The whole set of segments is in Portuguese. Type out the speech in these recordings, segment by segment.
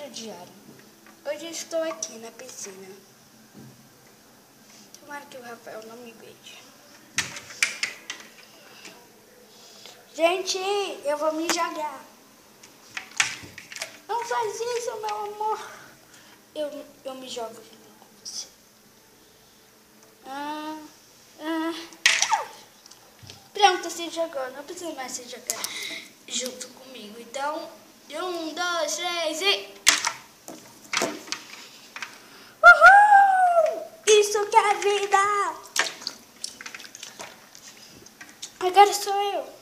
Rede diária. Hoje estou aqui na piscina. Tomara que o Rafael não me veja. Gente, eu vou me jogar. Não faz isso, meu amor. Eu me jogo com você. Pronto, se jogou. Não precisa mais se jogar junto comigo. Então, 1, 2, 3 e... Uhul! Isso que é vida! Agora sou eu.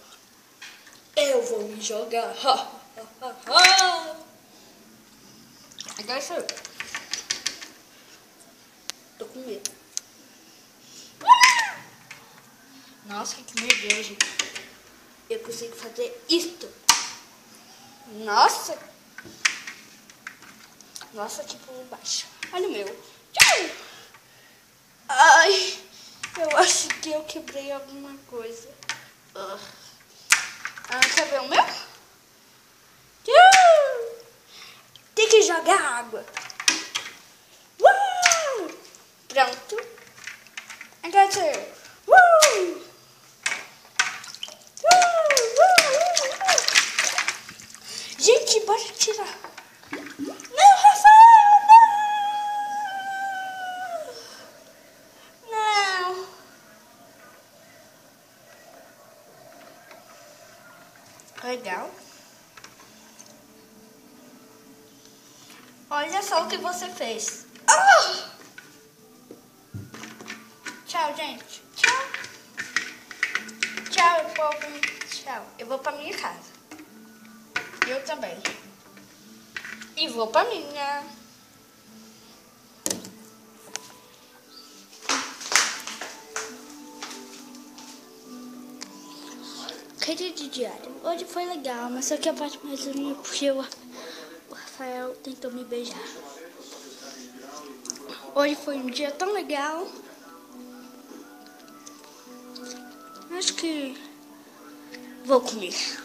Eu vou me jogar. Agora sou eu. Tô com medo. Nossa, que medo, gente. Eu consigo fazer isto. Nossa. Nossa, que pulo baixo. Olha o meu. Ai, eu acho que eu quebrei alguma coisa. Quer ver o meu? Tem que jogar água. Pronto. Agora sou eu. Gente, bora tirar. Não, Rafael, não. Não. Legal. Olha só o que você fez. Tchau, gente. Tchau. Tchau, povo. Tchau. Eu vou pra minha casa. Eu também. E vou pra minha. Rede diária. Hoje foi legal, mas só que a parte mais ruim porque o Rafael tentou me beijar. Hoje foi um dia tão legal. Acho que vou comer.